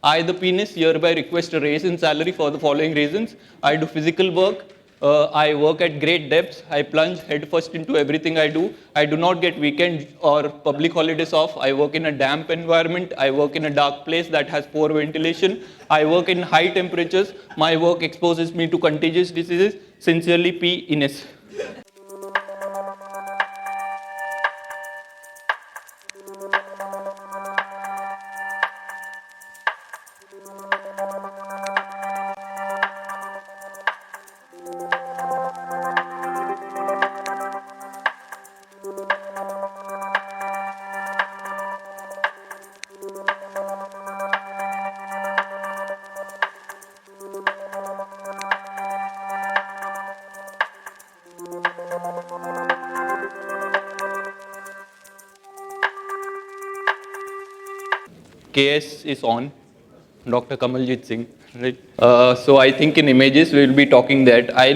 I, the penis, hereby request a raise in salary for the following reasons. I do physical work. I work at great depths. I plunge headfirst into everything I do. I do not get weekend or public holidays off. I work in a damp environment. I work in a dark place that has poor ventilation. I work in high temperatures. My work exposes me to contagious diseases. Sincerely, P. Ines. KS is on, Dr. Kamaljit Singh, right? So I think in images we will be talking that. I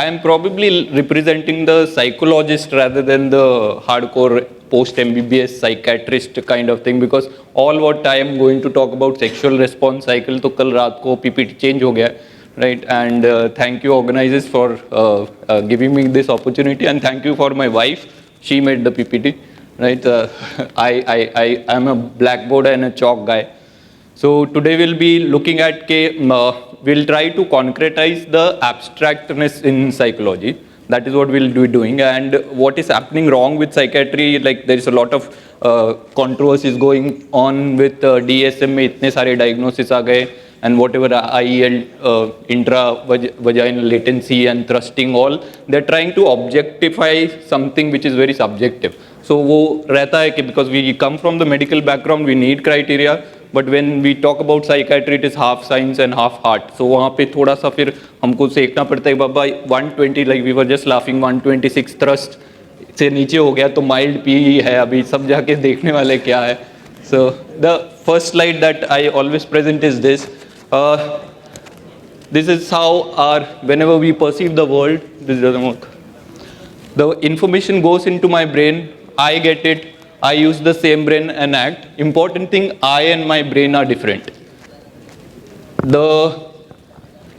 am probably representing the psychologist rather than the hardcore post-MBBS psychiatrist kind of thing, because all what I am going to talk about sexual response cycle, तो कल रात को PPT change हो गया, right? And thank you organizers for giving me this opportunity, and thank you for my wife, she made the PPT. Right, I am a blackboard and a chalk guy. So today we'll be looking at we'll try to concretize the abstractness in psychology. That is what we'll be doing, and what is happening wrong with psychiatry. Like there is a lot of controversies going on with DSM में इतने सारे diagnoses आ गए, and whatever IEL, intra-vaginal latency and thrusting, all they're trying to objectify something which is very subjective. So वो रहता है कि because we come from the medical background, we need criteria, but when we talk about psychiatry, it is half science and half heart. So वहाँ पे थोड़ा सा फिर हमको सीखना पड़ता है बाबा 120, like we were just laughing, 126 thrust से नीचे हो गया तो mild PE है, अभी सब जाके देखने वाले क्या है. So the first slide that I always present is this. This is how whenever we perceive the world, this doesn't work. The information goes into my brain, I get it, I use the same brain and act. Important thing, I and my brain are different. The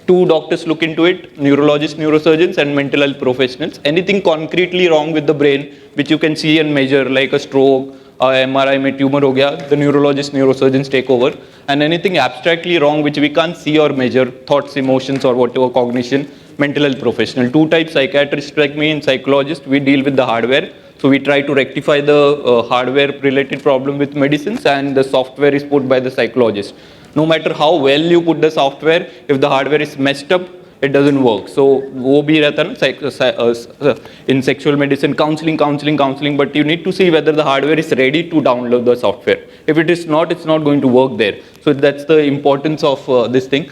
two doctors look into it, neurologists, neurosurgeons and mental health professionals. Anything concretely wrong with the brain, which you can see and measure, like a stroke, MRI में tumor हो गया, the neurologists, neurosurgeons take over. And anything abstractly wrong which we can't see or measure, thoughts, emotions or whatever, cognition, mental health professional. Two types, psychiatrists like me and psychologists, we deal with the hardware. So we try to rectify the hardware related problem with medicines, and the software is put by the psychologist. No matter how well you put the software, if the hardware is messed up, it doesn't work. So वो भी रहता है ना in sexual medicine, counseling, but you need to see whether the hardware is ready to download the software. If it is not, it's not going to work there. So that's the importance of this thing.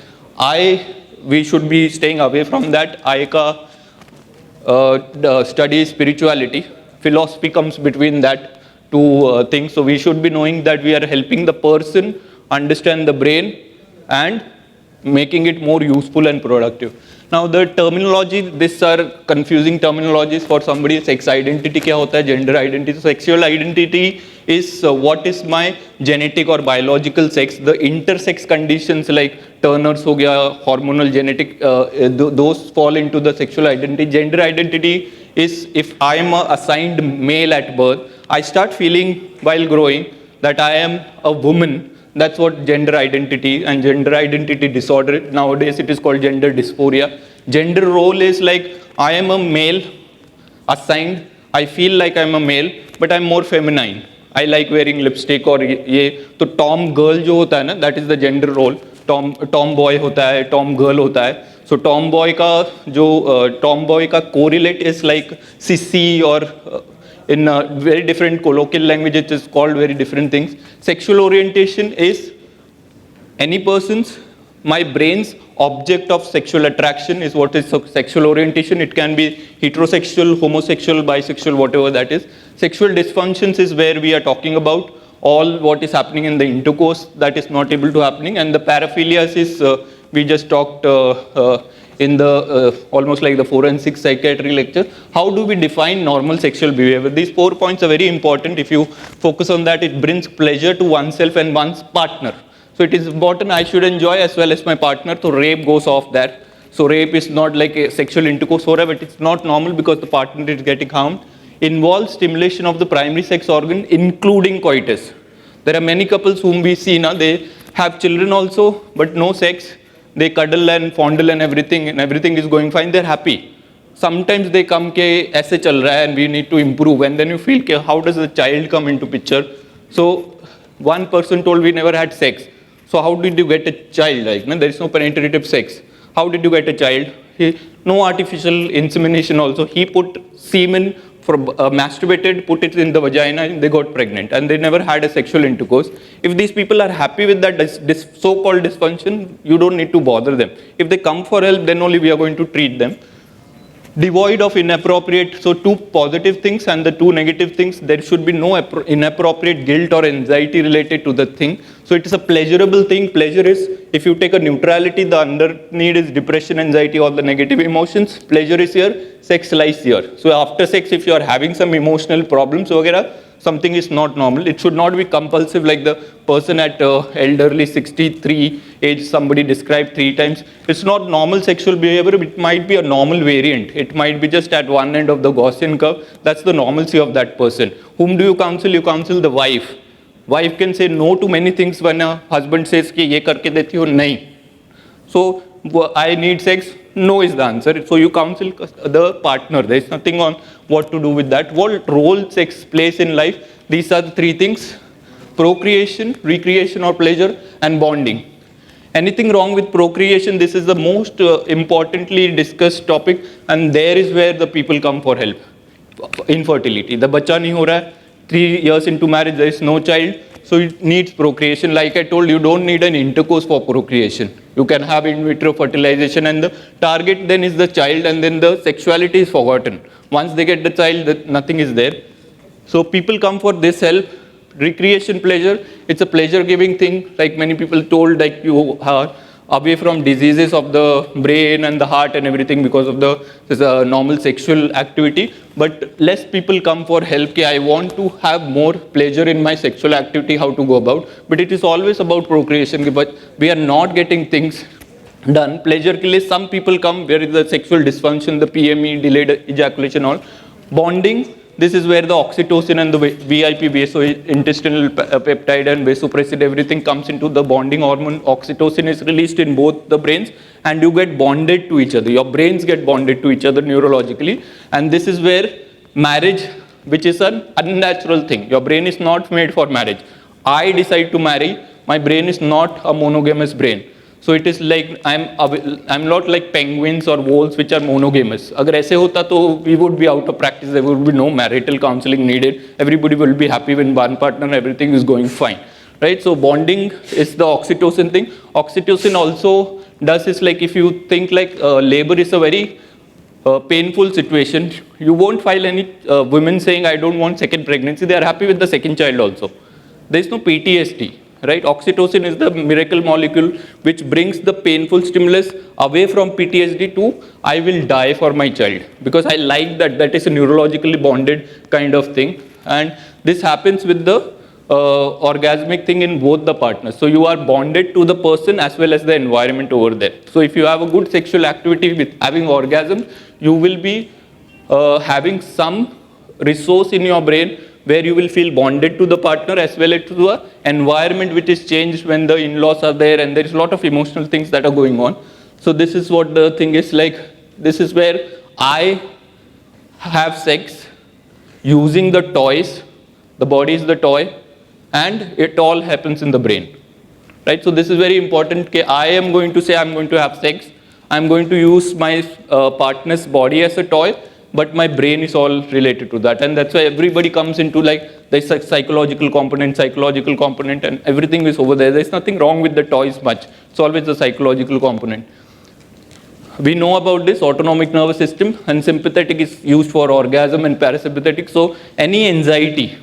We should be staying away from that. I का study spirituality. Philosophy comes between that two things. So we should be knowing that we are helping the person understand the brain and making it more useful and productive. Now the terminology, these are confusing terminologies for somebody. Sex identity क्या होता है, gender identity. Sexual identity is what is my genetic or biological sex. The intersex conditions like Turner's हो गया, hormonal genetic, those fall into the sexual identity. Gender identity is if I am assigned male at birth, I start feeling while growing that I am a woman. That's what gender identity and gender identity disorder. Nowadays it is called gender dysphoria. Gender role is like I am a male assigned. I feel like I'm a male, but I'm more feminine. I like wearing lipstick or ये तो tom girl जो होता है ना, that is the gender role. Tom boy होता है, tom girl होता है. So tomboy का जो tomboy का correlate is like sissy or in a very different colloquial language it is called very different things. Sexual orientation is any person's, my brain's object of sexual attraction is what is sexual orientation. It can be heterosexual, homosexual, bisexual, whatever that is. Sexual dysfunctions is where we are talking about all what is happening in the intercourse that is not able to happening, and the paraphilias is we just talked in the almost like the forensic psychiatry lecture. How do we define normal sexual behavior? These 4 points are very important. If you focus on that, it brings pleasure to oneself and one's partner. So it is important I should enjoy as well as my partner. So rape goes off there. So rape is not like a sexual intercourse forever. It's not normal because the partner is getting harmed. Involves stimulation of the primary sex organ, including coitus. There are many couples whom we see now, they have children also, but no sex. They cuddle and fondle and everything is going fine. They're happy. Sometimes they come ke aise chal raha hai and we need to improve, and then you feel ke how does the child come into picture? So one person told we never had sex. So how did you get a child? Like, no, there is no penetrative sex. How did you get a child? No artificial insemination also. He put semen from masturbated, put it in the vagina, and they got pregnant, and they never had a sexual intercourse. If these people are happy with that so-called dysfunction, you don't need to bother them. If they come for help, then only we are going to treat them. Devoid of inappropriate, so 2 positive things and the 2 negative things, there should be no inappropriate guilt or anxiety related to the thing. So it is a pleasurable thing. Pleasure is, if you take a neutrality, the underneath is depression, anxiety, all the negative emotions. Pleasure is here, sex lies here. So after sex, if you are having some emotional problems, something is not normal. It should not be compulsive like the person at elderly 63 age, somebody described 3 times. It's not normal sexual behavior. It might be a normal variant. It might be just at one end of the Gaussian curve. That's the normalcy of that person. Whom do you counsel? You counsel the wife. Wife can say no to many things when a husband says कि ये करके देती हो नहीं. So I need sex. No is the answer. So you counsel the partner. There is nothing on what to do with that. What role sex plays in life? These are the 3 things: procreation, recreation or pleasure, and bonding. Anything wrong with procreation? This is the most importantly discussed topic, and there is where the people come for help. Infertility. The bacha nahi ho raha hai. 3 years into marriage, there is no child. So it needs procreation. Like I told you, don't need an intercourse for procreation. You can have in vitro fertilization, and the target then is the child, and then the sexuality is forgotten. Once they get the child, nothing is there. So people come for this help. Recreation, pleasure, it's a pleasure giving thing. Like many people told, like you are away from diseases of the brain and the heart and everything because of the normal sexual activity. But less people come for help. Okay, I want to have more pleasure in my sexual activity, how to go about. But it is always about procreation. But we are not getting things done. Pleasure ke liye some people come where is the sexual dysfunction, the PME, delayed ejaculation, all. Bonding. This is where the oxytocin and the VIP, intestinal peptide and vasopressin, everything comes into the bonding hormone. Oxytocin is released in both the brains, and you get bonded to each other. Your brains get bonded to each other neurologically. And this is where marriage, which is an unnatural thing. Your brain is not made for marriage. I decide to marry. My brain is not a monogamous brain. So it is like I'm not like penguins or wolves which are monogamous. Agar aise hota to we would be out of practice. There would be no marital counseling needed. Everybody will be happy when one partner, everything is going fine, right? So bonding is the oxytocin thing. Oxytocin also does is like if you think like labor is a very painful situation, you won't find any women saying I don't want second pregnancy. They are happy with the second child also. There is no PTSD. Right? Oxytocin is the miracle molecule which brings the painful stimulus away from PTSD to I will die for my child, because I like that. That is a neurologically bonded kind of thing, and this happens with the orgasmic thing in both the partners. So you are bonded to the person as well as the environment over there. So if you have a good sexual activity with having orgasm, you will be having some resource in your brain where you will feel bonded to the partner as well as to the environment which is changed when the in-laws are there, and there is a lot of emotional things that are going on. So this is what the thing is like. This is where I have sex using the toys. The body is the toy, and it all happens in the brain. Right? So this is very important. Okay, I am going to say I'm going to have sex. I'm going to use my partner's body as a toy, but my brain is all related to that. And that's why everybody comes into like the psychological component, and everything is over there. There's nothing wrong with the toys much. It's always the psychological component. We know about this autonomic nervous system, and sympathetic is used for orgasm and parasympathetic. So any anxiety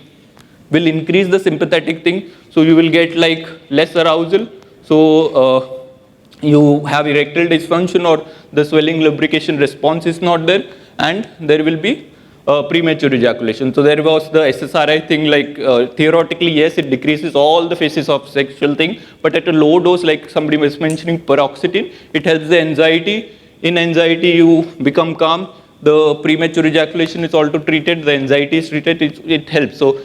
will increase the sympathetic thing. So you will get like less arousal. So you have erectile dysfunction, or the swelling lubrication response is not there, and there will be premature ejaculation. So there was the SSRI thing, like theoretically, yes, it decreases all the phases of sexual thing, but at a low dose, like somebody was mentioning paroxetine, it helps the anxiety. In anxiety, you become calm. The premature ejaculation is also treated, the anxiety is treated, it helps. So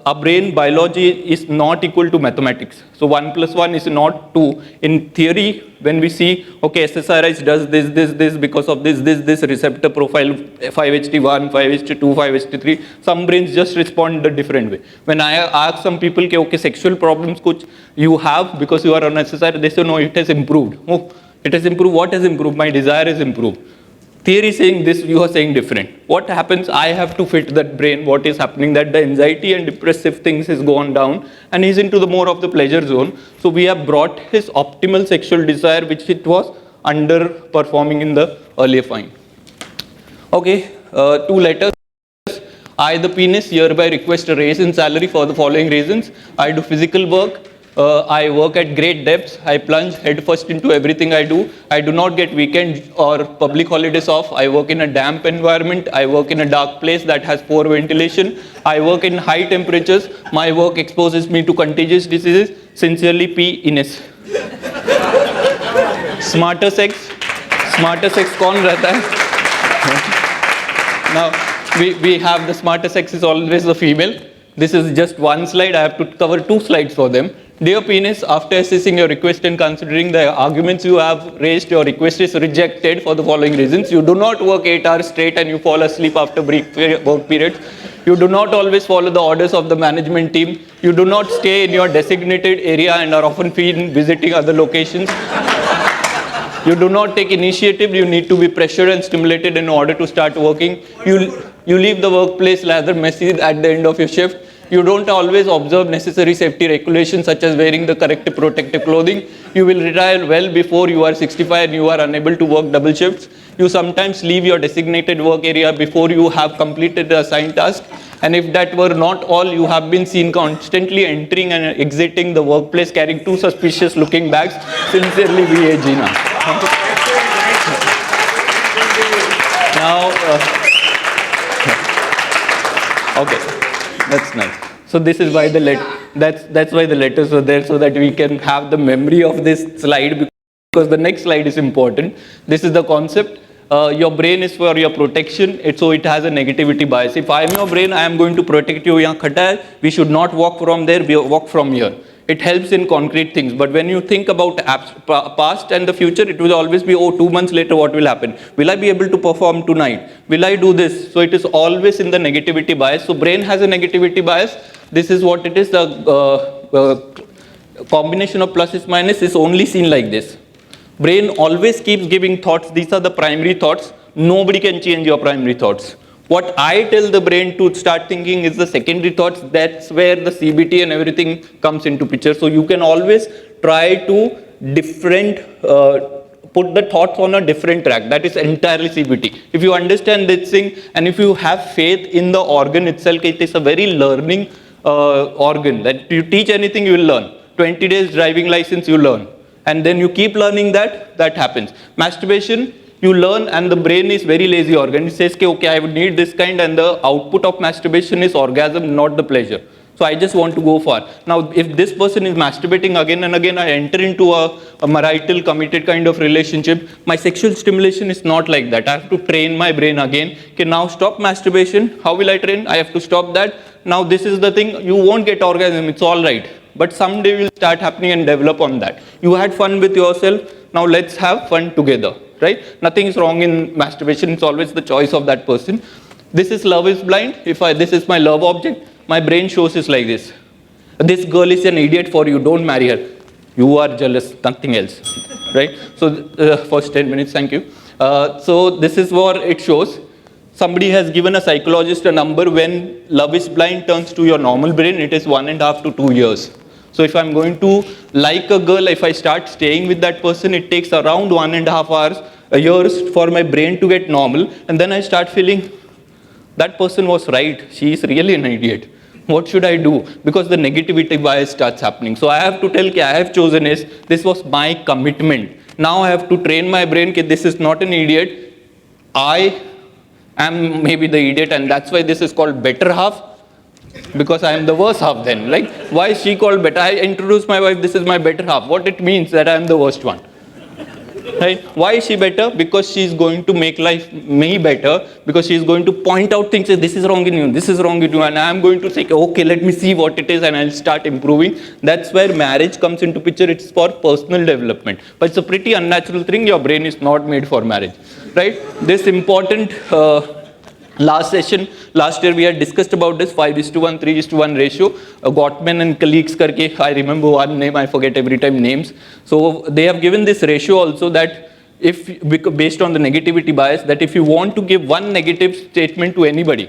our brain biology is not equal to mathematics. So 1 plus 1 is not 2. In theory, when we see, okay, SSRIs does this because of this receptor profile, 5HT1, 5HT2, 5HT3, some brains just respond the different way. When I ask some people, okay, sexual problems kuch you have because you are on SSRI, they say, no, it has improved. Oh, it has improved. What has improved? My desire has improved. Theory saying this, you are saying different. What happens? I have to fit that brain, what is happening, that the anxiety and depressive things has gone down and he's into the more of the pleasure zone. So we have brought his optimal sexual desire, which it was underperforming in the earlier find. Okay, 2 letters. I, the penis, hereby request a raise in salary for the following reasons. I do physical work. I work at great depths. I plunge headfirst into everything I do. I do not get weekend or public holidays off. I work in a damp environment. I work in a dark place that has poor ventilation. I work in high temperatures. My work exposes me to contagious diseases. Sincerely, P. Ines. Smarter sex कौन रहता है? Now we have the smarter sex is always the female. This is just one slide. I have to cover 2 slides for them. Dear penis, after assessing your request and considering the arguments you have raised, your request is rejected for the following reasons. You do not work 8 hours straight and you fall asleep after brief work periods. You do not always follow the orders of the management team. You do not stay in your designated area and are often visiting other locations. You do not take initiative. You need to be pressured and stimulated in order to start working. You leave the workplace rather messy at the end of your shift. You don't always observe necessary safety regulations such as wearing the correct protective clothing. You will retire well before you are 65 and you are unable to work double shifts. You sometimes leave your designated work area before you have completed the assigned task. And if that were not all, you have been seen constantly entering and exiting the workplace carrying 2 suspicious looking bags. Sincerely, V.A. Gina. Now, okay, that's nice. So this is why that's why the letters were there, so that we can have the memory of this slide, because the next slide is important. This is the concept. Your brain is for your protection, so it has a negativity bias. If I am your brain, I am going to protect you. Yahan khata hai, we should not walk from there, we walk from here. It helps in concrete things. But when you think about past and the future, it will always be, oh, 2 months later, what will happen? Will I be able to perform tonight? Will I do this? So it is always in the negativity bias. So brain has a negativity bias. This is what it is. The combination of pluses minus is only seen like this. Brain always keeps giving thoughts. These are the primary thoughts. Nobody can change your primary thoughts. What I tell the brain to start thinking is the secondary thoughts. That's where the CBT and everything comes into picture. So you can always try to put the thoughts on a different track. That is entirely CBT. If you understand this thing and if you have faith in the organ itself, it is a very learning organ. That you teach anything, you will learn. 20 days driving license, you learn. And then you keep learning that happens. Masturbation, you learn, and the brain is very lazy organ. It says, okay, I would need this kind, and the output of masturbation is orgasm, not the pleasure. So I just want to go far. Now, if this person is masturbating again and again, I enter into a marital, committed kind of relationship. My sexual stimulation is not like that. I have to train my brain again. Okay, now stop masturbation. How will I train? I have to stop that. Now this is the thing. You won't get orgasm. It's all right. But someday will start happening and develop on that. You had fun with yourself. Now let's have fun together. Right? Nothing is wrong in masturbation. It's always the choice of that person. This is love is blind. This is my love object, my brain shows is like this. This girl is an idiot for you. Don't marry her. You are jealous. Nothing else. Right? So first 10 minutes. Thank you. So this is what it shows. Somebody has given a psychologist a number. When love is blind turns to your normal brain, it is 1.5 to 2 years. So if I'm going to like a girl, if I start staying with that person, it takes around 1.5 hours, years for my brain to get normal. And then I start feeling, that person was right. She is really an idiot. What should I do? Because the negativity bias starts happening. So I have to tell, I have chosen this. This was my commitment. Now I have to train my brain, this is not an idiot. I I'm maybe the idiot, and that's why this is called better half, because I am the worst half then. Like, why is she called better? I introduce my wife, this is my better half. What it means that I am the worst one. Right? Why is she better? Because she is going to make me better, because she is going to point out things, say, this is wrong in you, this is wrong in you, and I am going to say, okay, let me see what it is, and I'll start improving. That's where marriage comes into picture. It's for personal development. But it's a pretty unnatural thing. Your brain is not made for marriage. Right? This important last year we had discussed about this 5:1, 3:1 ratio. Gottman and colleagues karke, I remember one name, I forget every time names. So they have given this ratio also, that based on the negativity bias, that if you want to give one negative statement to anybody,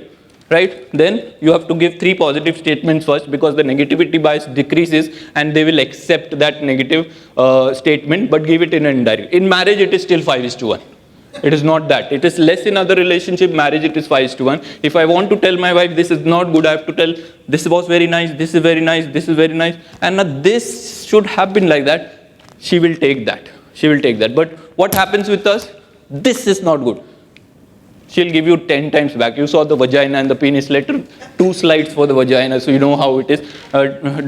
right, then you have to give 3 positive statements first, because the negativity bias decreases and they will accept that negative statement, but give it in an indirect. In marriage, it is still 5:1. It is not that. It is less in other relationship. Marriage, it is 5:1. If I want to tell my wife this is not good, I have to tell this was very nice, this is very nice, this is very nice, and this should have been like that. She will take that. She will take that. But what happens with us? This is not good. She'll give you 10 times back. You saw the vagina and the penis later. 2 slides for the vagina, so you know how it is.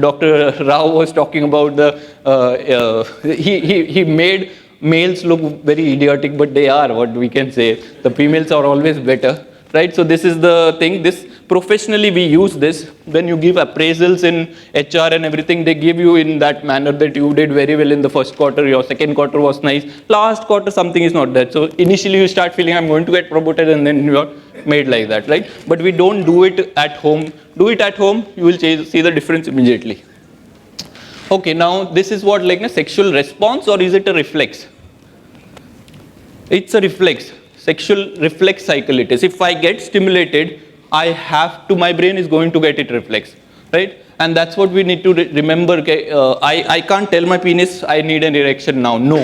Dr. Rao was talking about he made males look very idiotic, but they are, what we can say. The females are always better, right? So this is the thing. This professionally we use this. When you give appraisals in HR and everything, they give you in that manner that you did very well in the first quarter, your second quarter was nice, last quarter something is not that. So initially you start feeling I'm going to get promoted, and then you are made like that, right? But we don't do it at home. Do it at home, you will see the difference immediately. Okay, now this is what, like a sexual response, or is it a reflex? It's a reflex. Sexual reflex cycle it is. If I get stimulated, my brain is going to get it reflex, right? And that's what we need to remember. I can't tell my penis I need an erection now. No.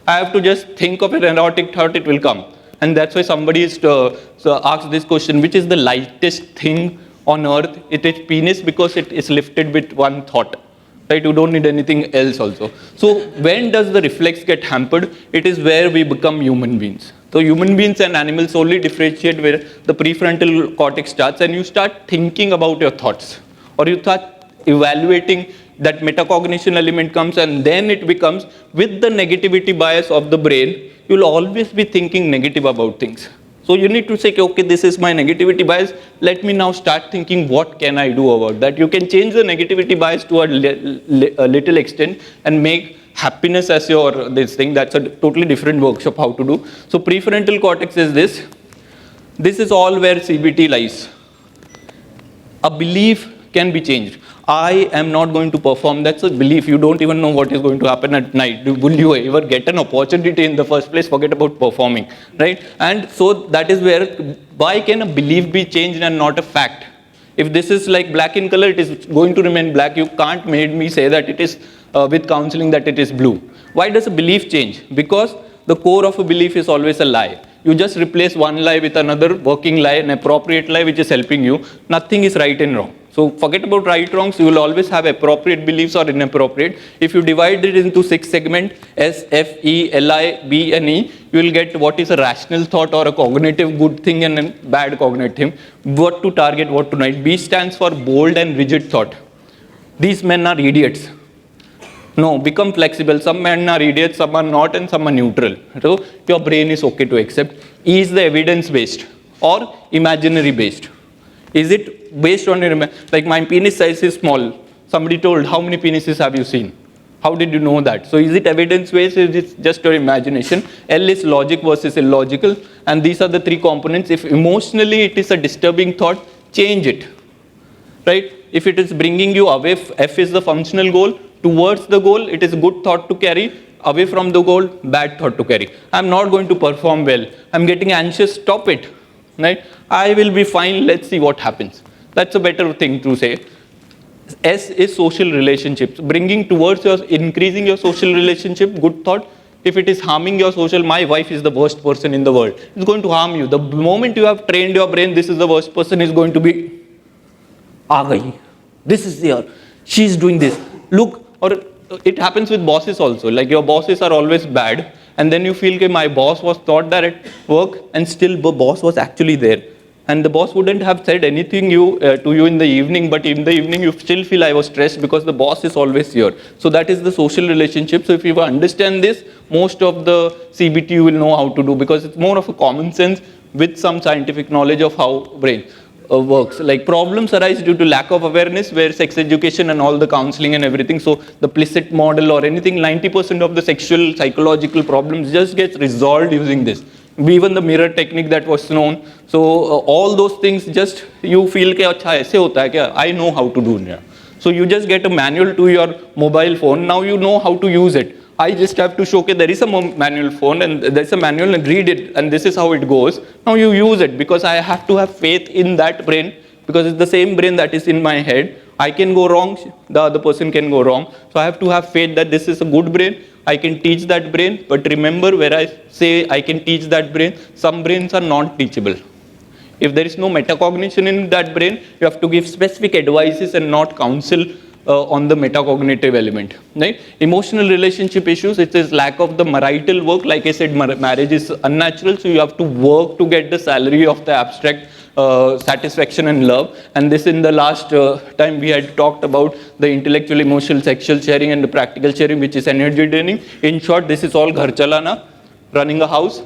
I have to just think of an erotic thought, it will come. And that's why somebody is asked this question, which is the lightest thing on earth? It is penis, because it is lifted with one thought. Right? You don't need anything else also. So when does the reflex get hampered? It is where we become human beings. So human beings and animals only differentiate where the prefrontal cortex starts, and you start thinking about your thoughts, or you start evaluating. That metacognition element comes, and then it becomes, with the negativity bias of the brain, you'll always be thinking negative about things. So you need to say, okay, this is my negativity bias. Let me now start thinking, what can I do about that? You can change the negativity bias to a little extent and make happiness as your this thing. That's a totally different workshop how to do. So prefrontal cortex is this. This is all where CBT lies. A belief can be changed. I am not going to perform. That's a belief. You don't even know what is going to happen at night. Will you ever get an opportunity in the first place? Forget about performing, right? And so that is where, why can a belief be changed and not a fact? If this is like black in color, it is going to remain black. You can't make me say that it is, with counseling, that it is blue. Why does a belief change? Because the core of a belief is always a lie. You just replace one lie with another working lie, an appropriate lie which is helping you. Nothing is right and wrong. So forget about right, wrongs. You will always have appropriate beliefs or inappropriate. If you divide it into 6 segments, S, F, E, L, I, B, and E, you will get what is a rational thought or a cognitive good thing and a bad cognitive. What to target, what to not. B stands for bold and rigid thought. These men are idiots. No, become flexible. Some men are idiots, some are not, and some are neutral. So your brain is okay to accept. E is the evidence-based or imaginary-based. Is it based on your, like my penis size is small. Somebody told, how many penises have you seen? How did you know that? So is it evidence-based, is it just your imagination? L is logic versus illogical. And these are the 3 components. If emotionally it is a disturbing thought, change it. Right? If it is bringing you away, F is the functional goal. Towards the goal, it is a good thought to carry. Away from the goal, bad thought to carry. I'm not going to perform well. I'm getting anxious, stop it. Right? I will be fine, let's see what happens. That's a better thing to say. S is social relationships. Bringing towards your, increasing your social relationship, good thought. If it is harming your social, my wife is the worst person in the world. It's going to harm you. The moment you have trained your brain, this is the worst person, is going to be, this is here, she's doing this. Look, or it happens with bosses also. Like your bosses are always bad, And then you feel that my boss was thought that at work, and still the boss was actually there. And the boss wouldn't have said anything to you in the evening, but in the evening you still feel I was stressed because the boss is always here. So that is the social relationship. So if you understand this, most of the CBT you will know how to do, because it's more of a common sense with some scientific knowledge of how brain works. Like problems arise due to lack of awareness, where sex education and all the counseling and everything. So the Plicit model or anything, 90% of the sexual psychological problems just gets resolved using this. Even the mirror technique that was known. So all those things, just you feel कि अच्छा ऐसे होता है क्या? I know how to do it. So you just get a manual to your mobile phone. Now you know how to use it. I just have to show that there is a manual phone and there's a manual and read it and this is how it goes. Now you use it because I have to have faith in that brain, because it's the same brain that is in my head. I can go wrong, the other person can go wrong. So I have to have faith that this is a good brain. I can teach that brain, but remember where I say I can teach that brain, some brains are not teachable. If there is no metacognition in that brain, you have to give specific advices and not counsel on the metacognitive element. Right? Emotional relationship issues, it is lack of the marital work. Like I said, marriage is unnatural, so you have to work to get the salary of the abstract satisfaction and love. And this in the last time we had talked about the intellectual, emotional, sexual sharing and the practical sharing, which is energy draining. In short, this is all ghar chalana, running a house.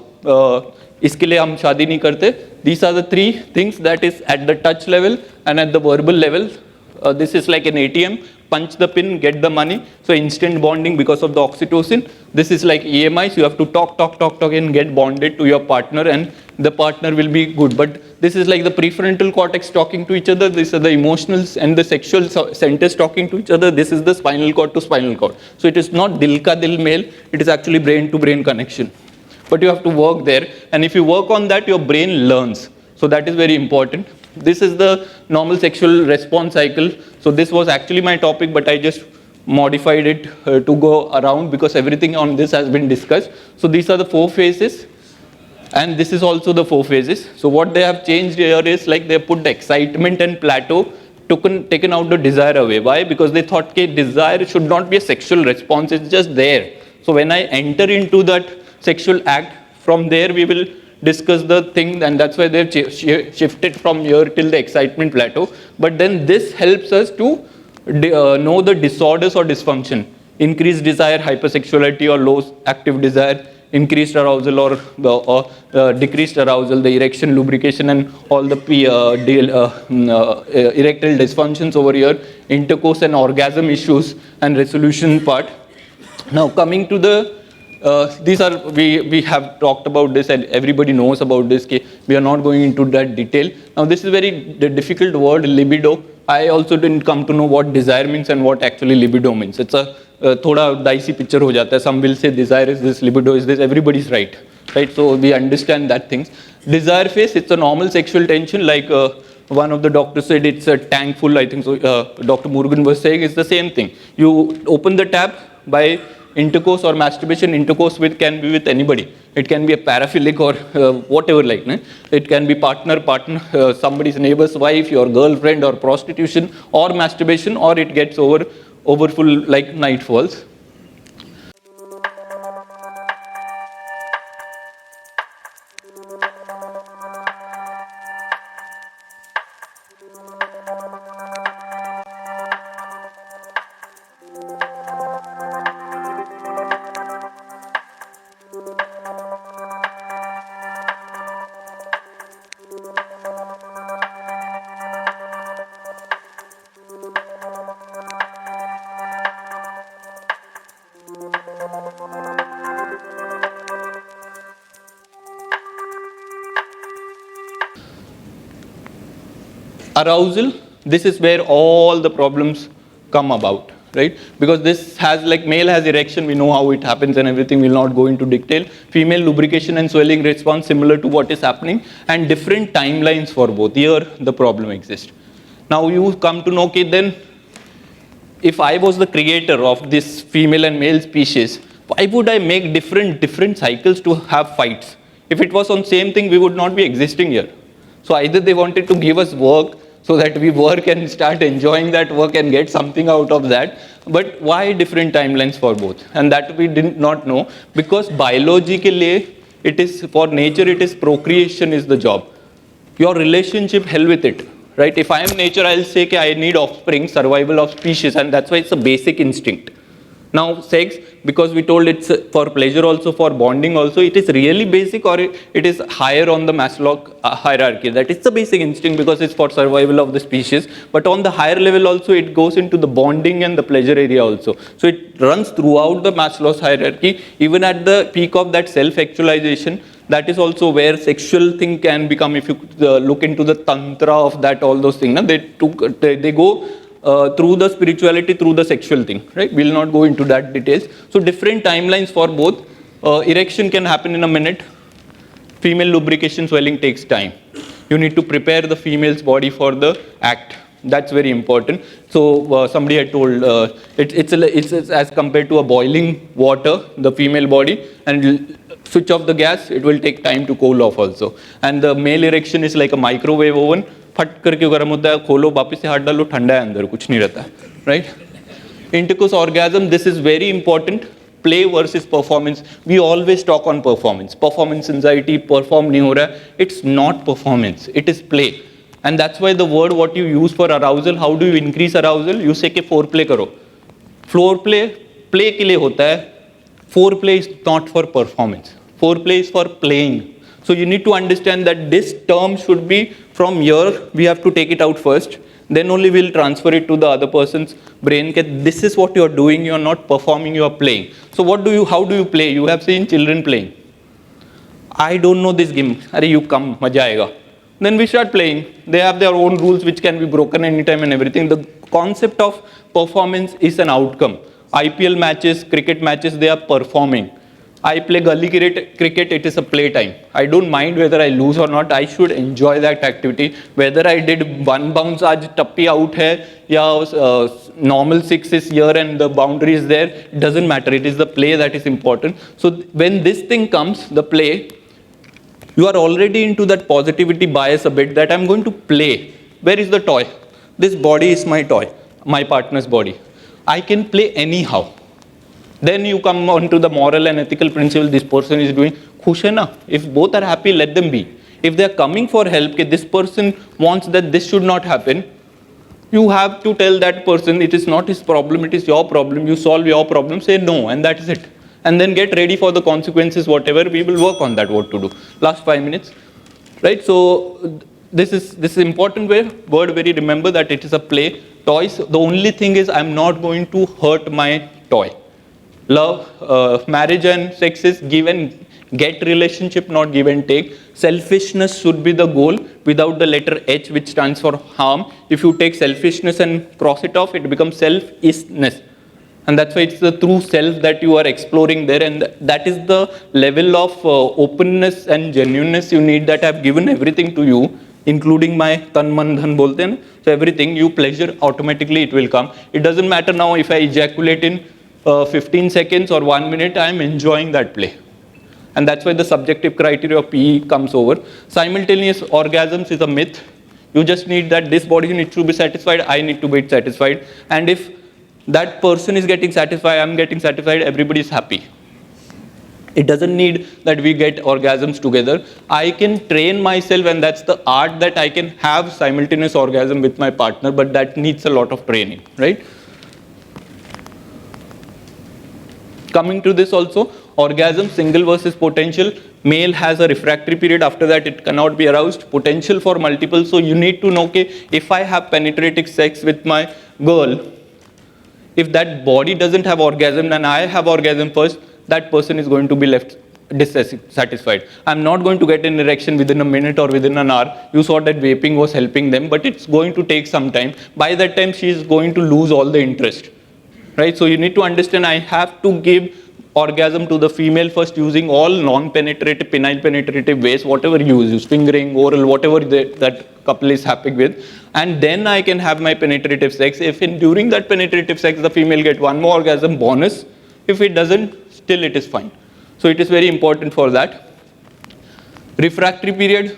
इसके लिए हम शादी नहीं करते. These are the three things that is at the touch level and at the verbal level. This is like an ATM, punch the pin, get the money. So instant bonding because of the oxytocin. This is like EMIs, you have to talk and get bonded to your partner, and the partner will be good. But this is like the prefrontal cortex talking to each other. These are the emotionals and the sexual centers talking to each other. This is the spinal cord to spinal cord. So it is not dil ka dil male, it is actually brain to brain connection. But you have to work there, and if you work on that, your brain learns. So that is very important. This is the normal sexual response cycle. So this was actually my topic, but I just modified it to go around because everything on this has been discussed. So these are the 4 phases, and this is also the 4 phases. So what they have changed here is like they put the excitement and plateau, taken out the desire away. Why? Because they thought that desire should not be a sexual response, it's just there. So when I enter into that sexual act, from there we will discuss the thing, and that's why they've shifted from here till the excitement plateau. But then this helps us to know the disorders or dysfunction. Increased desire, hypersexuality or low active desire, increased arousal or decreased arousal, the erection, lubrication and all the erectile dysfunctions over here, intercourse and orgasm issues and resolution part. Now coming to the these are, we have talked about this and everybody knows about this. We are not going into that detail. Now this is very difficult word, libido. I also didn't come to know what desire means and what actually libido means. It's a thoda dicey picture ho jata hai. Some will say desire is this, libido is this. Everybody's right. So we understand that things. Desire phase, it's a normal sexual tension, like one of the doctors said it's a tank full, I think so. Dr. Murugan was saying it's the same thing. You open the tap by intercourse or masturbation. Intercourse can be with anybody. It can be a paraphilic or whatever, like it can be partner, somebody's neighbor's wife, your girlfriend, or prostitution, or masturbation, or it gets overfull like night falls. Arousal, this is where all the problems come about, right? Because this has, like, male has erection, we know how it happens and everything, we'll not go into detail. Female lubrication and swelling response similar to what is happening, and different timelines for both. Here the problem exists. Now you come to know, okay, then if I was the creator of this female and male species, why would I make different cycles to have fights? If it was on same thing, we would not be existing here. So either they wanted to give us work so that we work and start enjoying that work and get something out of that. But why different timelines for both? And that we did not know, because biologically, it is, for nature, it is procreation is the job. Your relationship, hell with it, right? If I am nature, I'll say that I need offspring, survival of species, and that's why it's a basic instinct. Now sex, because we told it's for pleasure also, for bonding also, it is really basic, or it is higher on the Maslow hierarchy, that it's the basic instinct because it's for survival of the species. But on the higher level also, it goes into the bonding and the pleasure area also. So it runs throughout the Maslow's hierarchy, even at the peak of that self-actualization. That is also where sexual thing can become, if you look into the tantra of that, all those things, they go through the spirituality, through the sexual thing, right? We'll not go into that details. So different timelines for both. Erection can happen in a minute. Female lubrication swelling takes time. You need to prepare the female's body for the act. That's very important. So somebody had told it's as compared to a boiling water, the female body, and switch off the gas, it will take time to cool off also. And the male erection is like a microwave oven. फट करके गर्म होता है, खोलो, वापस से हाथ डालो, ठंडा है अंदर, कुछ नहीं रहता, right? Intercourse orgasm, this is very important. Play versus performance. We always talk on performance. Performance anxiety, perform नहीं हो रहा है. It's not performance. It is play. And that's why the word what you use for arousal, how do you increase arousal? You say कि foreplay करो. Foreplay, play के लिए होता है. Foreplay is not for performance. Foreplay is for playing. So you need to understand that this term should be from here, we have to take it out first. Then only we'll transfer it to the other person's brain. This is what you're doing, you're not performing, you're playing. So how do you play? You have seen children playing. I don't know this game. Arey, you come, maja aayega. Then we start playing. They have their own rules which can be broken anytime and everything. The concept of performance is an outcome. IPL matches, cricket matches, they are performing. I play gully cricket, it is a playtime. I don't mind whether I lose or not. I should enjoy that activity. Whether I did one bounce, aaj tappi out hai, ya normal six is here and the boundary is there, it doesn't matter. It is the play that is important. So when this thing comes, the play, you are already into that positivity bias a bit, that I'm going to play. Where is the toy? This body is my toy, my partner's body. I can play anyhow. Then you come on to the moral and ethical principle this person is doing. Khush hai na? If both are happy, let them be. If they are coming for help, this person wants that this should not happen, you have to tell that person it is not his problem, it is your problem. You solve your problem, say no, and that is it. And then get ready for the consequences, whatever. We will work on that, what to do. Last 5 minutes, right? So this is important word. Very remember that it is a play. Toys. The only thing is I'm not going to hurt my toy. Love, marriage and sex is give and get relationship, not give and take. Selfishness should be the goal without the letter H, which stands for harm. If you take selfishness and cross it off, it becomes self-isness. And that's why it's the true self that you are exploring there. And that is the level of openness and genuineness you need, that I've given everything to you, including my tan man dhan bolte hain. So everything, you pleasure, automatically it will come. It doesn't matter now if I ejaculate in 15 seconds or 1 minute, I am enjoying that play. And that's why the subjective criteria of PE comes over. Simultaneous orgasms is a myth. You just need that this body needs to be satisfied, I need to be satisfied. And if that person is getting satisfied, I'm getting satisfied, everybody is happy. It doesn't need that we get orgasms together. I can train myself, and that's the art, that I can have simultaneous orgasm with my partner, but that needs a lot of training, right? Coming to this also, orgasm, single versus potential. Male has a refractory period, after that it cannot be aroused. Potential for multiple, so you need to know, okay, if I have penetrative sex with my girl, if that body doesn't have orgasm and I have orgasm first, that person is going to be left dissatisfied. I'm not going to get an erection within a minute or within an hour. You saw that vaping was helping them, but it's going to take some time. By that time, she is going to lose all the interest. Right? So you need to understand, I have to give orgasm to the female first using all non-penetrative, penile penetrative ways, whatever you use, fingering, oral, whatever that couple is happy with. And then I can have my penetrative sex. If during that penetrative sex, the female get one more orgasm, bonus. If it doesn't, still it is fine. So it is very important for that. Refractory period.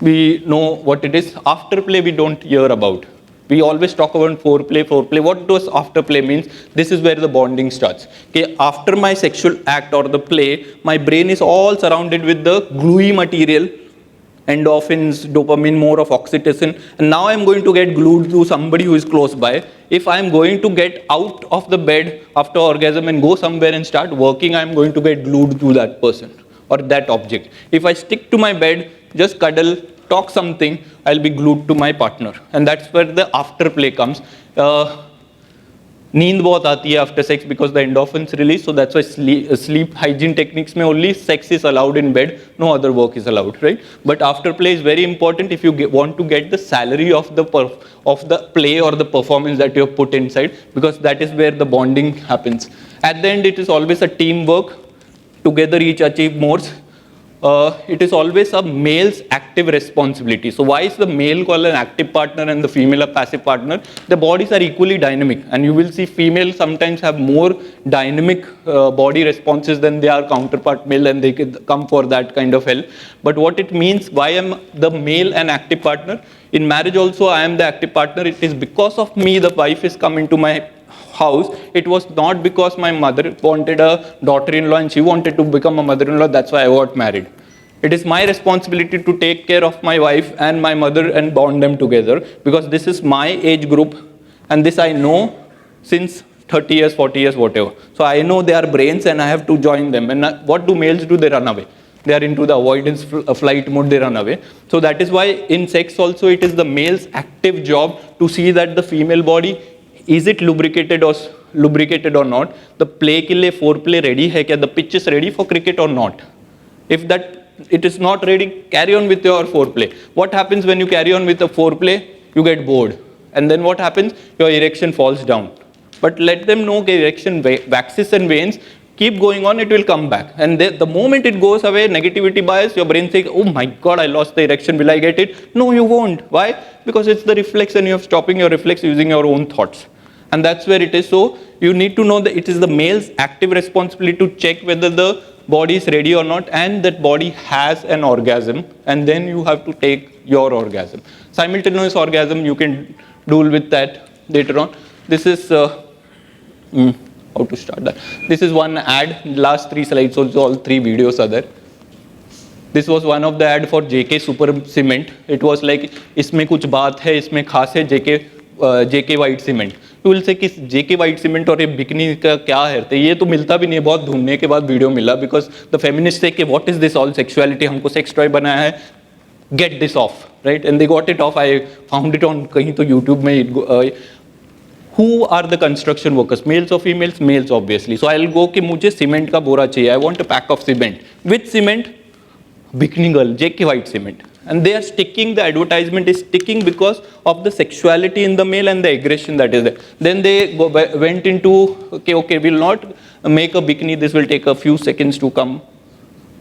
we know what it is. Afterplay we don't hear about. We always talk about foreplay. What does afterplay means? This is where the bonding starts. Okay, after my sexual act or the play, my brain is all surrounded with the gluey material, endorphins, dopamine, more of oxytocin, and now I'm going to get glued to somebody who is close by. If I'm going to get out of the bed after orgasm and go somewhere and start working, I'm going to get glued to that person or that object. If I stick to my bed, just cuddle, talk something, I'll be glued to my partner. And that's where the afterplay comes. नींद बहुत आती है after sex because the endorphins release, so that's why sleep hygiene techniques में only sex is allowed in bed, no other work is allowed, right? But afterplay is very important if you want to get the salary of the play or the performance that you have put inside, because that is where the bonding happens. At the end, it is always a teamwork. Together each achieve more. It is always a male's active responsibility. So why is the male called an active partner and the female a passive partner? The bodies are equally dynamic, and you will see females sometimes have more dynamic body responses than their counterpart male, and they can come for that kind of help. But what it means, why am the male an active partner? In marriage also I am the active partner. It is because of me the wife is coming to my house. It was not because my mother wanted a daughter-in-law and she wanted to become a mother-in-law, that's why I got married. It is my responsibility to take care of my wife and my mother and bond them together, because this is my age group and this I know since 30 years, 40 years, whatever. So I know their brains and I have to join them. And what do males do? They run away. They are into the avoidance flight mode, they run away. So that is why in sex also it is the male's active job to see that the female body, is it lubricated or not? The play ke liye foreplay ready hai kya? The pitch is ready for cricket or not? If that it is not ready, carry on with your foreplay. What happens when you carry on with the foreplay? You get bored. And then what happens? Your erection falls down. But let them know that erection waxes and wanes. Keep going on, it will come back. And the moment it goes away, negativity bias, your brain says, oh my God, I lost the erection, will I get it? No, you won't. Why? Because it's the reflex and you're stopping your reflex using your own thoughts. And that's where it is. So you need to know that it is the male's active responsibility to check whether the body is ready or not, and that body has an orgasm, and then you have to take your orgasm. Simultaneous orgasm, you can deal with that later on. This is how to start that. This is one ad. Last 3 slides, also all 3 videos are there. This was one of the ad for JK Super Cement. It was like, इसमें कुछ बात है, इसमें खास है JK White Cement. You will say कि JK White Cement और ये बिकनी का क्या है? तो ये तो मिलता भी नहीं है, बहुत ढूंढने के बाद वीडियो मिला, because the feminists say कि what is this all sexuality? हमको sex toy बनाया है, get this off, right? And they got it off. I found it on कहीं तो YouTube में. Who are the construction workers? Males or females? Males, obviously. So I'll go कि मुझे cement का बोरा चाहिए. I want a pack of cement. Which cement? Bikini girl, JK White Cement. And they are sticking, the advertisement is sticking because of the sexuality in the male and the aggression that is there. Then they went into, okay, we'll not make a bikini, this will take a few seconds to come.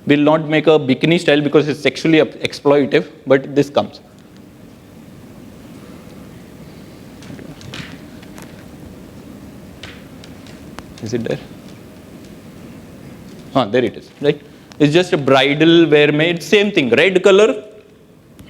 We'll not make a bikini style because it's sexually exploitative, but this comes. Is it there? There it is, right? It's just a bridal wear made, same thing, red color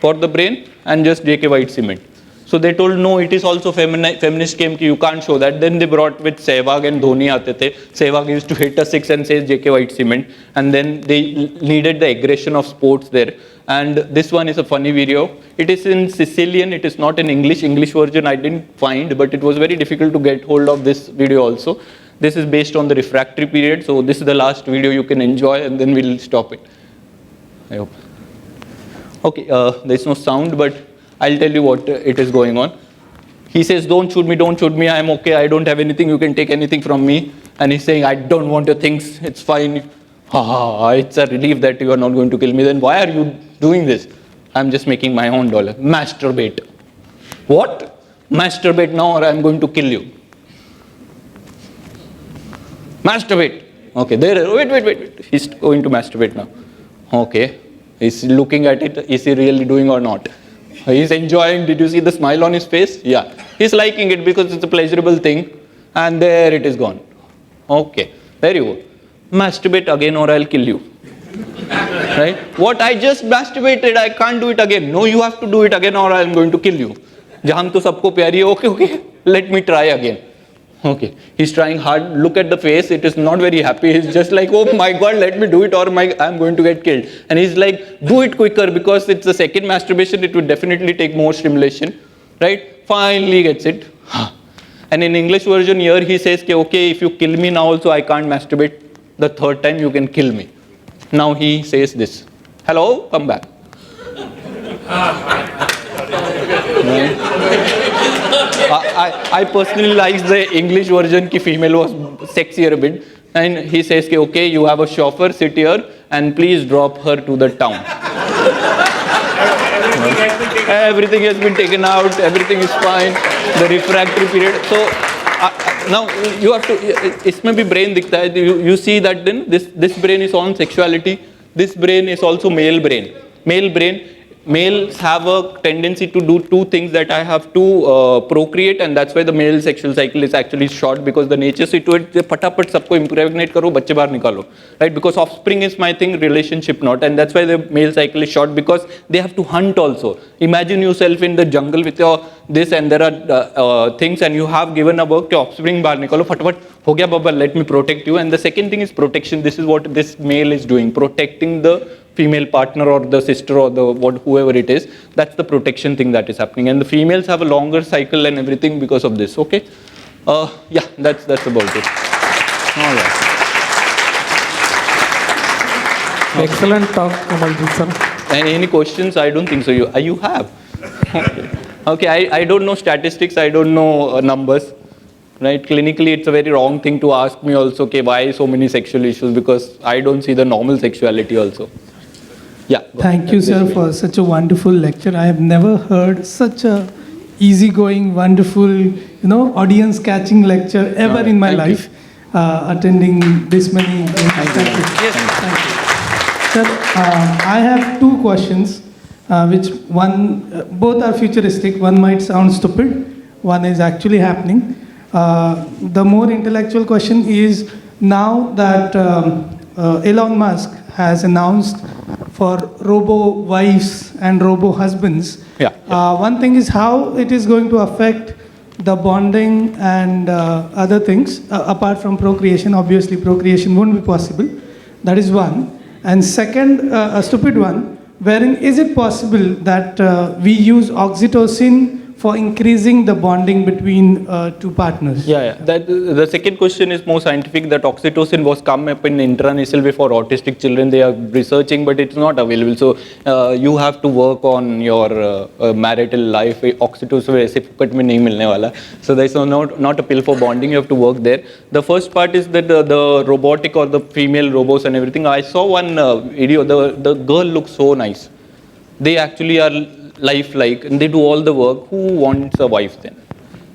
for the brain and just JK White Cement. So they told no, it is also feminist came ki you can't show that. Then they brought with Sehwag and Dhoni aate the. Sehwag used to hit a 6 and says JK White Cement, and then they needed the aggression of sports there. And this one is a funny video. It is in Sicilian, it is not in English version I didn't find, but it was very difficult to get hold of this video also. This is based on the refractory period, so this is the last video you can enjoy, and then we'll stop it. I hope. Okay, there's no sound, but I'll tell you what it is going on. He says, don't shoot me, I'm okay, I don't have anything, you can take anything from me. And he's saying, I don't want your things, it's fine. It's a relief that you are not going to kill me. Then why are you doing this? I'm just making my own dollar. Masturbate. What? Masturbate now or I'm going to kill you. Masturbate. Okay, there, wait. He's going to masturbate now. Okay. He's looking at it. Is he really doing or not? He's enjoying. Did you see the smile on his face? Yeah. He's liking it because it's a pleasurable thing. And there it is gone. Okay. There you go. Masturbate again or I'll kill you. Right? What I just masturbated, I can't do it again. No, you have to do it again or I am going to kill you. Jahan to sabko pyari hai, okay, let me try again. Okay, he's trying hard, look at the face, it is not very happy, he's just like, oh my god, let me do it or I'm going to get killed. And he's like, do it quicker because it's the second masturbation, it would definitely take more stimulation, right? Finally gets it. And in English version here, he says, okay, if you kill me now also, I can't masturbate the third time, you can kill me. Now he says this, hello, come back. I personally like the English version ki female was sexier a bit, and he says okay, you have a chauffeur, sit here and please drop her to the town. Everything has been taken out, everything is fine, the refractory period. So now you have to, isme bhi brain dikhta hai, you see that then this brain is on sexuality, this brain is also male brain. Males have a tendency to do two things, that I have to procreate, and that's why the male sexual cycle is actually short, because the nature से to it फटाफट सबको impregnate करो, बच्चे बाहर निकालो, right? Because offspring is my thing, relationship not, and that's why the male cycle is short, because they have to hunt also. Imagine yourself in the jungle with your this, and there are things, and you have given a work, your offspring बाहर निकालो, फटाफट हो गया बाबा, let me protect you. And the second thing is protection. This is what this male is doing, protecting the female partner or the sister or the whoever it is. That's the protection thing that is happening, and the females have a longer cycle and everything because of this. Okay, yeah, that's about it. All right. Excellent talk, Kamaljit sir. Any questions? I don't think so. You have. Okay, I don't know statistics. I don't know numbers. Right? Clinically, it's a very wrong thing to ask me also, okay, why so many sexual issues, because I don't see the normal sexuality also. Yeah. Thank you, sir, for such a wonderful lecture. I have never heard such a easygoing, wonderful, audience-catching lecture ever in my life. Attending this many. Thank you. Yes. Thank you. Sir, I have two questions, which both are futuristic. One might sound stupid. One is actually happening. The more intellectual question is, now that Elon Musk has announced for robo-wives and robo-husbands, one thing is how it is going to affect the bonding and other things, apart from procreation. Obviously, procreation won't be possible. That is one. And second, a stupid one, wherein is it possible that we use oxytocin for increasing the bonding between two partners? Yeah. The second question is more scientific, that oxytocin was come up in intranasal way for autistic children. They are researching, but it's not available. So you have to work on your marital life. Oxytocin वैसे फुकट में नहीं मिलने वाला. So there's not a pill for bonding. You have to work there. The first part is that the robotic or the female robots and everything. I saw one video. The girl looks so nice. They actually are lifelike, and they do all the work. Who wants a wife then,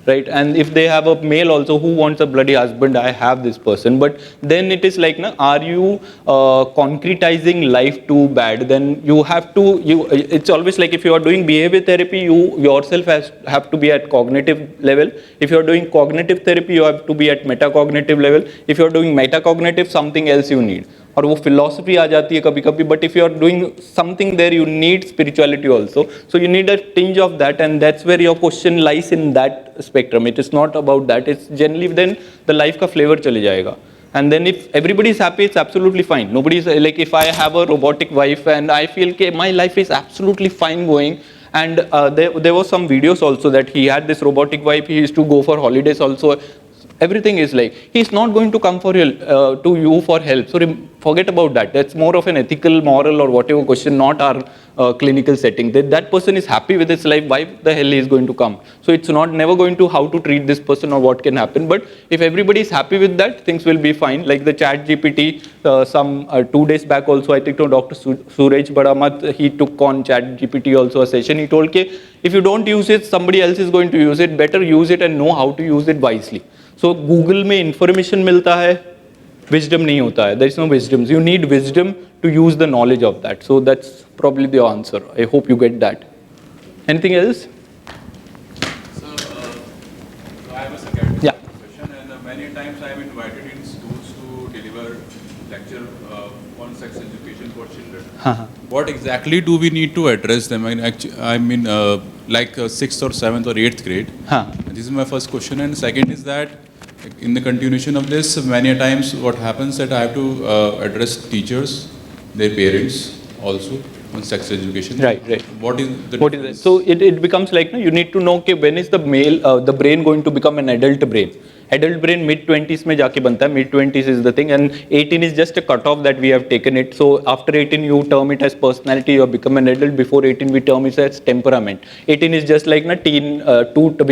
right? And if they have a male also, who wants a bloody husband? I have this person. But then it is like, are you concretizing life too bad? Then you have to, it's always like, if you are doing behavior therapy, you yourself have to be at cognitive level. If you are doing cognitive therapy, you have to be at metacognitive level. If you are doing metacognitive, something else you need. और वो philosophy आ जाती है कभी कभी, but if you are doing something there, you need spirituality also. So you need a tinge of that, and that's where your question lies, in that spectrum. It is not about that. It's generally then the life का flavor चले जाएगा. And then if everybody is happy, it's absolutely fine. Nobody is like, if I have a robotic wife and I feel okay, my life is absolutely fine going. And there was some videos also that he had this robotic wife. He used to go for holidays also. Everything is like, he's not going to come for to you for help. So forget about that. That's more of an ethical, moral or whatever question, not our clinical setting. That person is happy with his life, why the hell he is going to come? So it's never going to how to treat this person or what can happen. But if everybody is happy with that, things will be fine. Like the chat GPT, some 2 days back also, I think Dr. Suraj Badamat, he took on chat GPT also a session. He told, if you don't use it, somebody else is going to use it. Better use it and know how to use it wisely. So Google में information मिलता है, wisdom नहीं होता है. There is no wisdom. You need wisdom to use the knowledge of that. So that's probably the answer. I hope you get that. Anything else? So I am a psychiatrist profession, and many times I am invited in schools to deliver lecture on sex education for children. हाँ. What exactly do we need to address them? I mean, like sixth or seventh or eighth grade. हाँ. This is my first question, and second is that in the continuation of this, many a times what happens that I have to address teachers, their parents also on sex education. Right. What is the What is it? So it becomes like, no, you need to know okay, when is the the brain going to become an adult brain. Adult brain mid-20s में जाके बनता है. Mid-20s is the thing, and 18 is just a cutoff that we have taken it. So after 18 you term it as personality, you have become an adult. Before 18 we term it as temperament. 18 is just like ना teen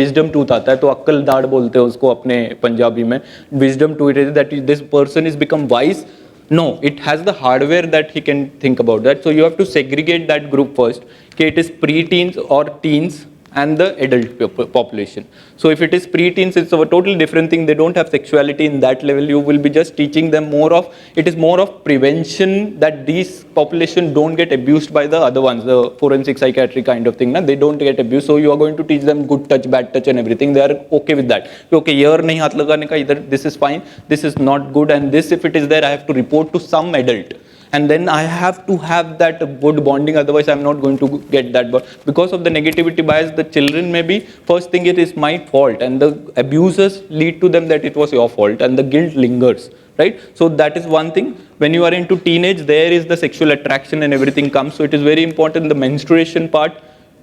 wisdom tooth आता है, तो अक्ल दाढ़ बोलते हैं उसको अपने पंजाबी में. Wisdom tooth is that this person is become wise. No, it has the hardware that he can think about that. So you have to segregate that group first. Okay, it is pre-teens or teens and the adult population. So if it is pre-teens, it's a totally different thing. They don't have sexuality in that level. You will be just teaching them more of, it is more of prevention that these population don't get abused by the other ones, the forensic psychiatry kind of thing. Na? They don't get abused. So you are going to teach them good touch, bad touch and everything. They are okay with that. Okay, here nahi haath lagane ka, either this is fine, this is not good, and this if it is there, I have to report to some adult. And then I have to have that good bonding, otherwise I'm not going to get that. But because of the negativity bias, the children maybe, first thing it is my fault, and the abusers lead to them that it was your fault, and the guilt lingers, right? So that is one thing. When you are into teenage, there is the sexual attraction and everything comes. So it is very important the menstruation part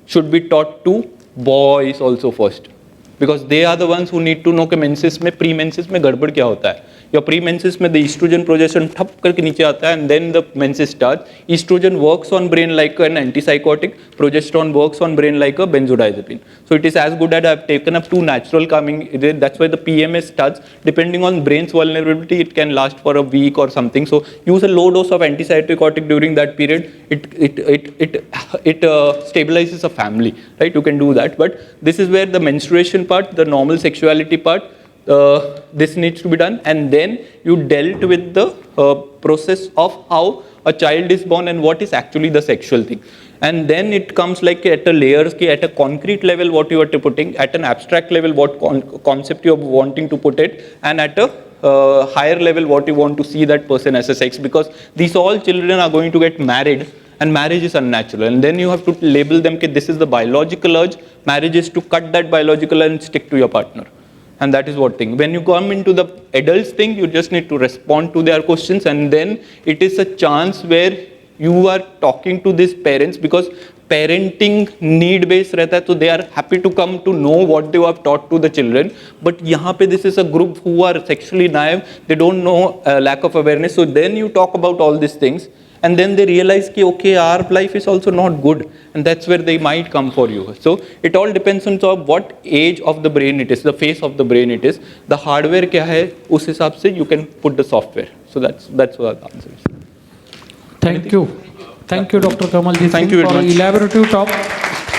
should be taught to boys also first. Because they are the ones who need to know कि menses में, pre-menses में गड़बड़ क्या होता है. Your pre-menses में the estrogen progesterone ठप करके नीचे आता है, and then the menses starts. Estrogen works on brain like an antipsychotic, progesterone works on brain like a benzodiazepine. So it is as good as I have taken up two natural calming. That's why the PMS starts. Depending on brain's vulnerability, it can last for a week or something. So use a low dose of antipsychotic during that period. It stabilizes a family, right? You can do that. But this is where the menstruation part, the normal sexuality part, this needs to be done, and then you dealt with the process of how a child is born and what is actually the sexual thing. And then it comes like at a layers, at a concrete level what you are putting, at an abstract level what concept you are wanting to put it, and at a higher level what you want to see that person as a sex, because these all children are going to get married, and marriage is unnatural, and then you have to label them that this is the biological urge. Marriage is to cut that biological and stick to your partner. And that is what thing. When you come into the adults thing, you just need to respond to their questions, and then it is a chance where you are talking to these parents, because parenting need based रहता है, so they are happy to come to know what they have taught to the children. But यहाँ पे this is a group who are sexually naive, they don't know lack of awareness. So then you talk about all these things, and then they realize that okay, our life is also not good, and that's where they might come for you. So it all depends on what age of the brain it is, the phase of the brain it is, the hardware क्या है, उस हिसाब से you can put the software. So that's what the answer is. Thank you. Thank you, Dr. Kamaljit Thank Singh, you very for much. elaborative talk.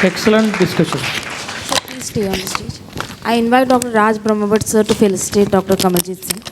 Excellent discussion. So please stay on the stage. I invite Dr. Raj Brahmavat sir to felicitate Dr. Kamajit Singh.